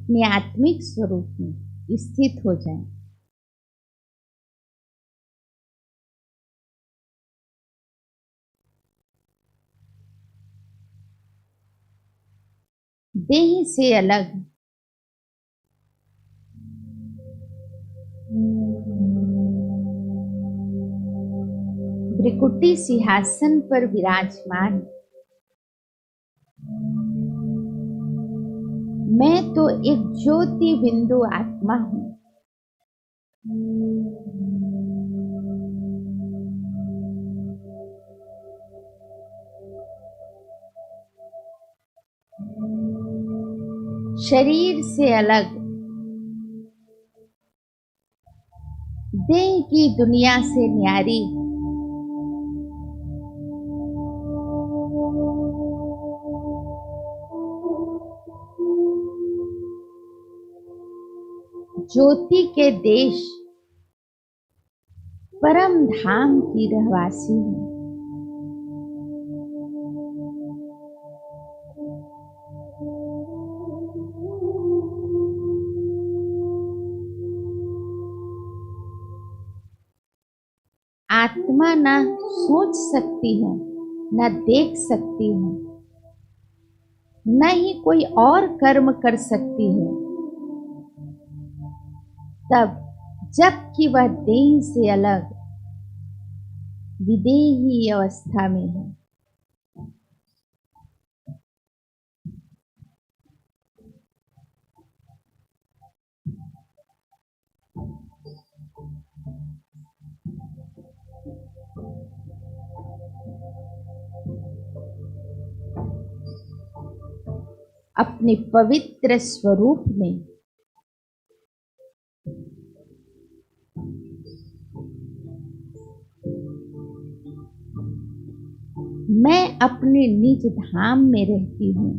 अपने आत्मिक स्वरूप में स्थित हो जाएं। देह से अलग त्रिकुटी सिंहासन पर विराजमान मैं तो एक ज्योति बिंदु आत्मा हूं। शरीर से अलग देह की दुनिया से न्यारी ज्योति के देश परम धाम की रहवासी हूँ। आत्मा न सोच सकती है, न देख सकती है, न ही कोई और कर्म कर सकती है, तब जबकि वह देह से अलग विदेही अवस्था में है। अपने पवित्र स्वरूप में मैं अपने निज धाम में रहती हूँ।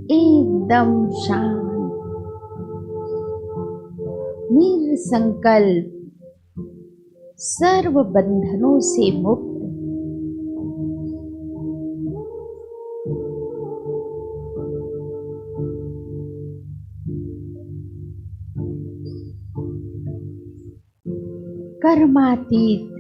एकदम शांत, निसंकल्प, सर्व बंधनों से मुक्त, कर्मातीत,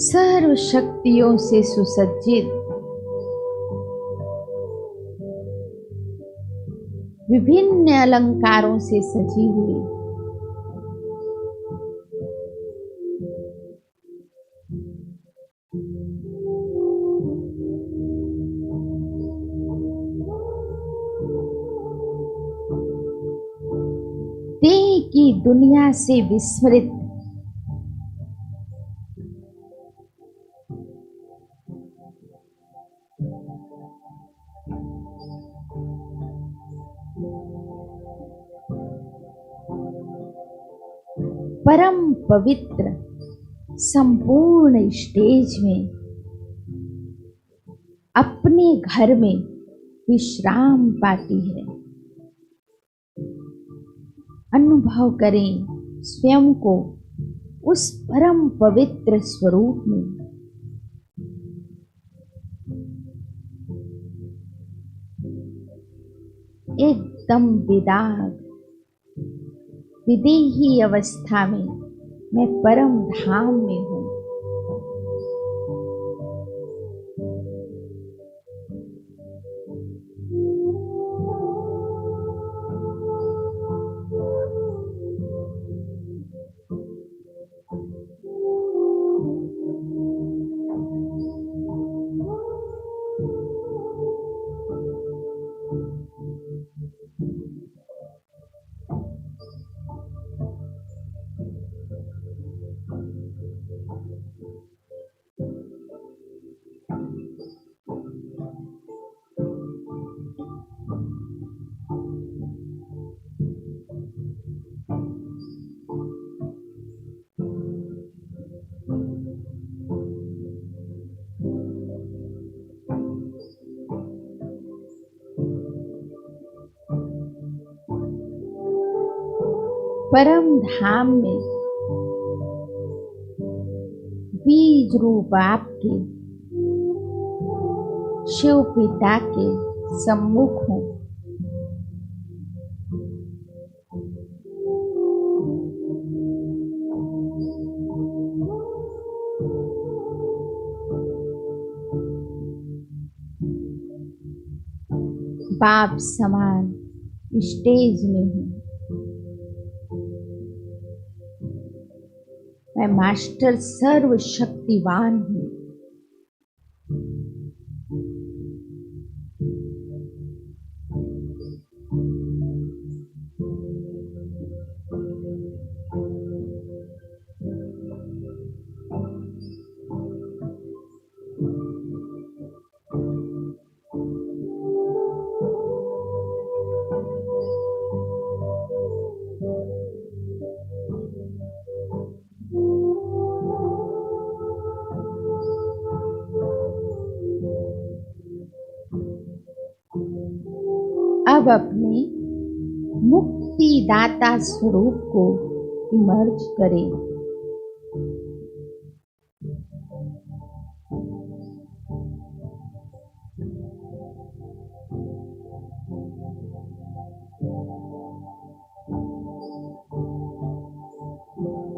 सर्व शक्तियों से सुसज्जित, विभिन्न अलंकारों से सजी हुई, देह की दुनिया से विस्मृत, परम पवित्र संपूर्ण स्टेज में अपने घर में विश्राम पाती है। अनुभव करें स्वयं को उस परम पवित्र स्वरूप में। एकदम विदाग विदेही अवस्था में मैं परम धाम में हूँ। परम धाम में बीज रूप आपके शिव पिता के सम्मुख हूँ। बाप समान स्टेज में हूँ। मैं मास्टर सर्वशक्तिवान हूँ। अब अपने मुक्तिदाता स्वरूप को इमर्ज करें।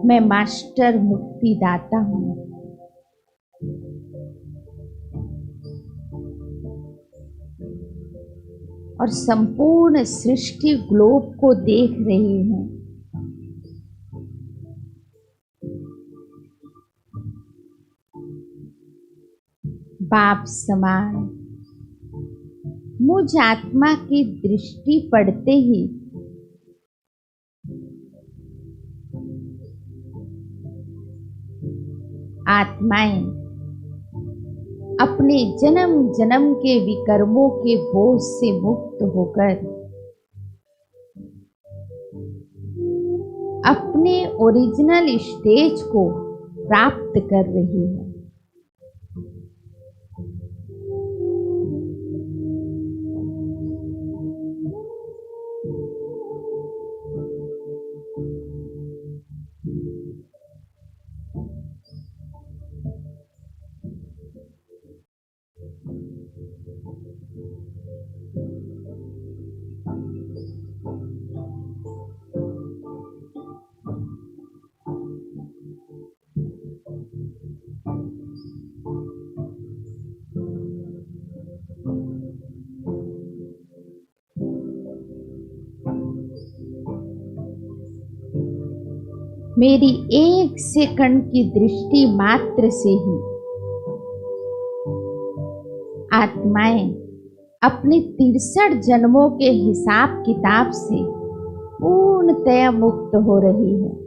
मैं मास्टर मुक्तिदाता हूँ। और संपूर्ण सृष्टि ग्लोब को देख रही हूँ। बाप समान मुझ आत्मा की दृष्टि पड़ते ही आत्माएं अपने जन्म जन्म के विकर्मों के बोझ से मुक्त होकर अपने ओरिजिनल स्टेज को प्राप्त कर रही है। मेरी एक सेकंड की दृष्टि मात्र से ही आत्माएं अपने 63 जन्मों के हिसाब किताब से पूर्णतया मुक्त हो रही है।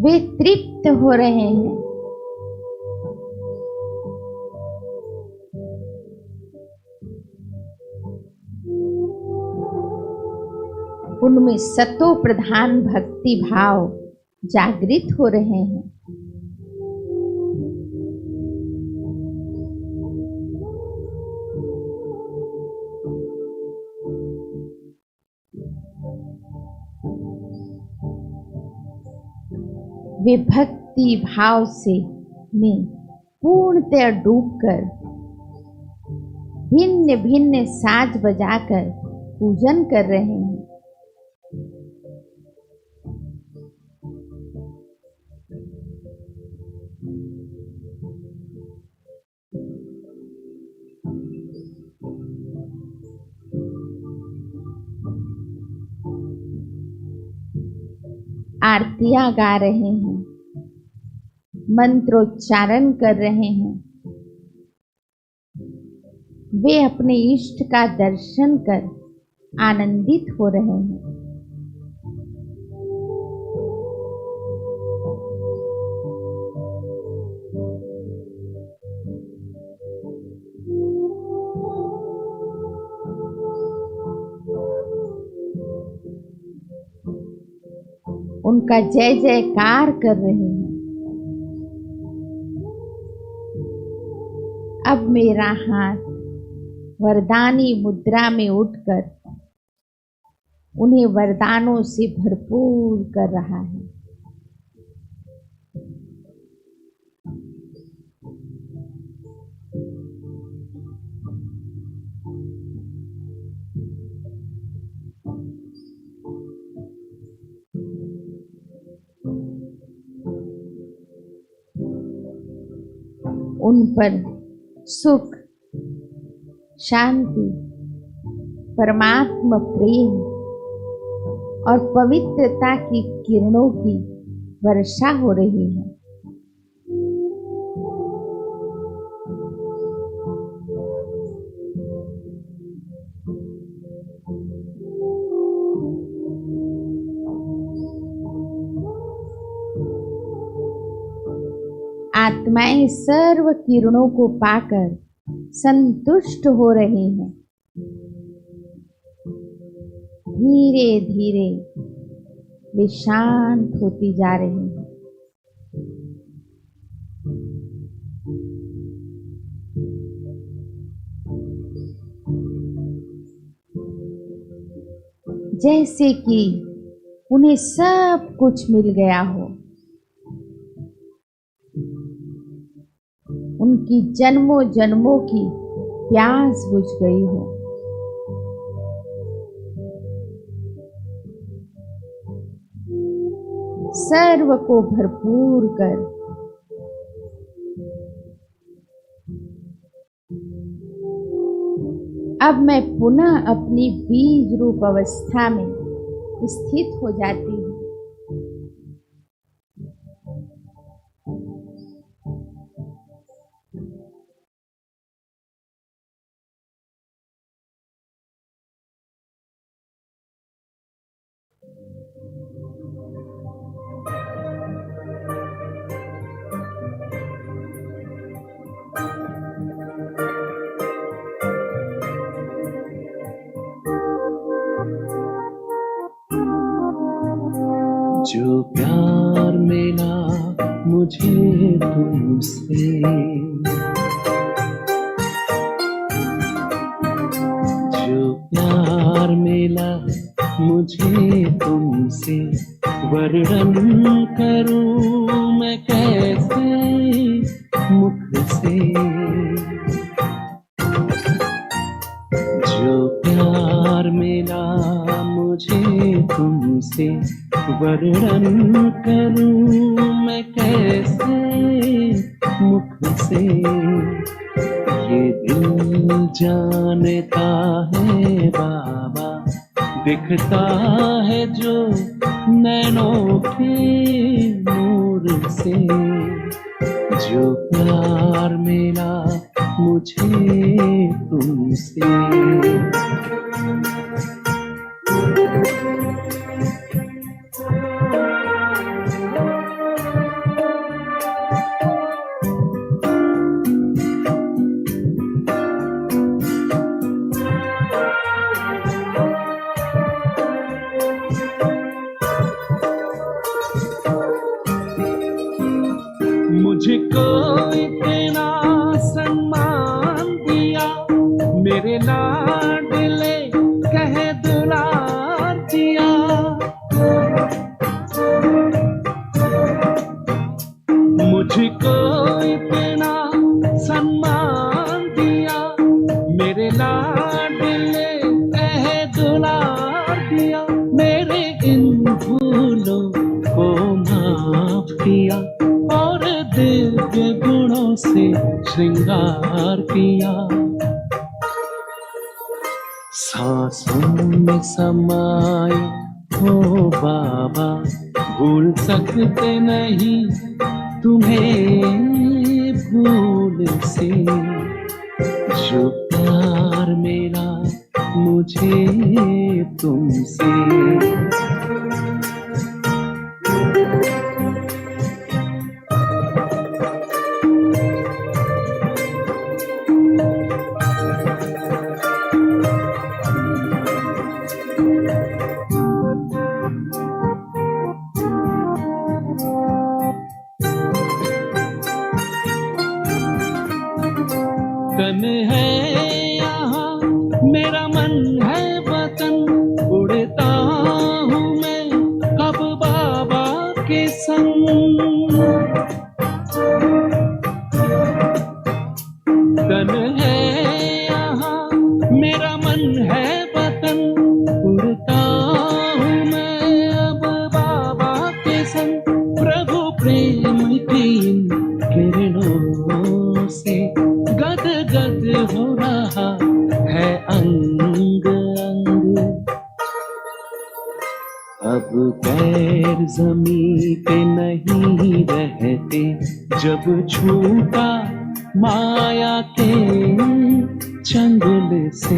वे तृप्त हो रहे हैं। उनमें सतो प्रधान भक्ति भाव जागृत हो रहे हैं। वे भक्ति भाव से में पूर्णतया डूबकर भिन्न भिन्न साज बजाकर पूजन कर रहे हैं। आरतियां गा रहे हैं। मंत्रोच्चारण कर रहे हैं, वे अपने इष्ट का दर्शन कर आनंदित हो रहे हैं। उनका जय जयकार कर रहे हैं। अब मेरा हाथ वरदानी मुद्रा में उठकर उन्हें वरदानों से भरपूर कर रहा है। उन पर सुख, शांति, परमात्मा प्रेम और पवित्रता की किरणों की वर्षा हो रही है। आत्माएं सर्व किरणों को पाकर संतुष्ट हो रहे हैं। धीरे धीरे वे शांत होती जा रही हैं। जैसे कि उन्हें सब कुछ मिल गया हो, उनकी जन्मों जन्मों की प्यास बुझ गई हो। सर्व को भरपूर कर अब मैं पुनः अपनी बीज रूप अवस्था में स्थित हो जाती हूँ। जो प्यार मिला मुझे तुमसे, जो प्यार मिला मुझे तुमसे, वर्णन करूं मैं कैसे मुख से। जो प्यार मिला मुझे तुमसे, वर्णन करूं मैं कैसे मुख से। ये दिल जानता है बाबा, दिखता है जो नैनों के नूर से। जो प्यार मिला मुझे तुमसे, मुझको इतना सम्मान दिया, मेरे लाडले कहे दुलार दिया। मुझको इतना सम्मान दिया, मेरे लाडले कहे दुलार दिया। मेरे इन भूलों को माफ किया और दिव्य गुणों से श्रृंगार किया। सांसों में समाए हो बाबा, भूल सकते नहीं तुम्हें भूल से, जो प्यार मेरा मुझे तुमसे। तन है यहाँ मेरा मन है वतन, उड़ता हूँ मैं कब बाबा के संग। तन है यहाँ मेरा मन है वतन, उड़ता हूँ मैं अब बाबा के संग। प्रभु प्रेम की इन किरणों से गद गद हो रहा है अंग अंग। अब पैर जमीन पे नहीं रहते, जब छूटा माया के चंगुल से।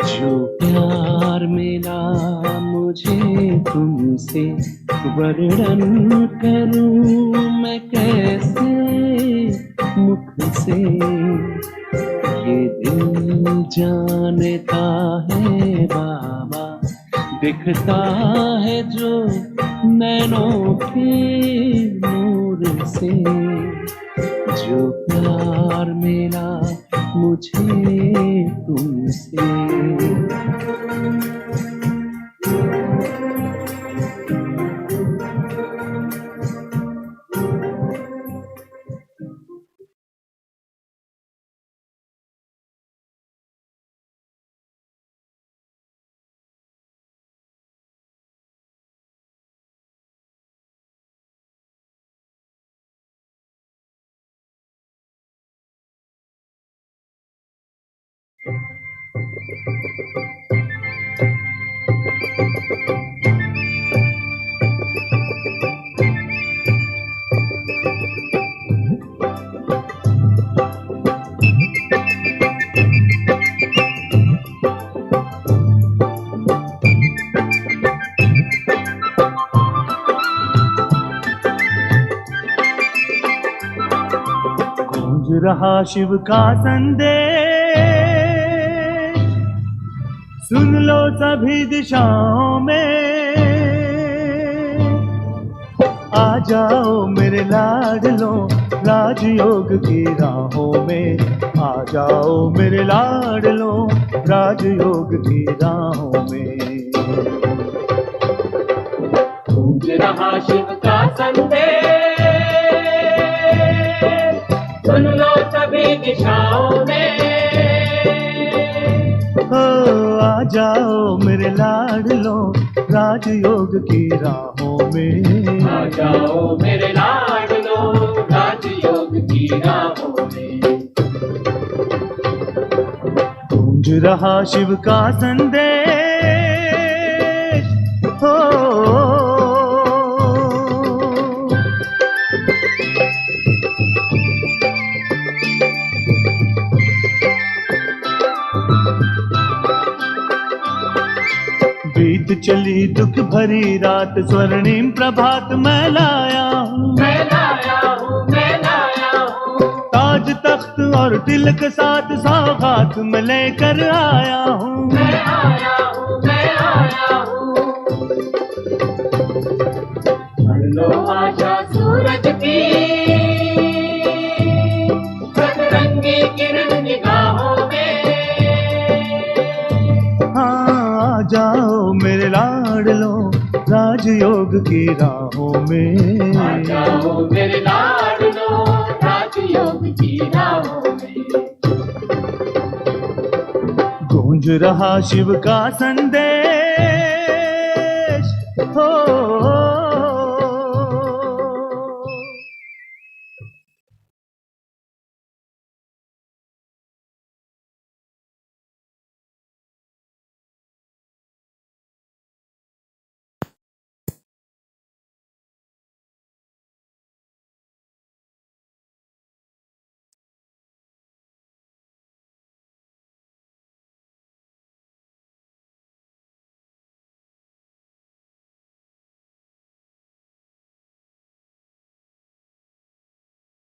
जो प्यार मिला मुझे तुमसे, वर्णन करूं मैं कैसे मुख से। ये दिल जानता है बाबा, दिखता है जो नैनों के नूर से। जो प्यार मिला मुझे तुमसे। रहा शिव का संदेश, सुन लो सभी दिशाओं में। आ जाओ मेरे लाडलो राजयोग की राहों में। आ जाओ मेरे लाडलो राजयोग की राहों में। गूंज रहा शिव का संदेश, सुन लो सभी दिशाओं में। आ जाओ मेरे लाडलो राजयोग की राहों में। आ जाओ मेरे लाडलो राजयोग की राहों में। गूंज रहा शिव का संदेश, हो बीत चली दुख भरी रात, स्वर्णिम प्रभात मैं लाया हूँ। ताज तख्त और तिलक साथ सौगात मैं लेकर आया हूँ। भर लो आशा सूरज की सतरंगी किरण निगाहों में। आ जाओ मेरे लाडलो राजयोग की राहों में। आ जाओ मेरे लाडलो राजयोग की राहों में। गूंज रहा शिव का संदेश, हो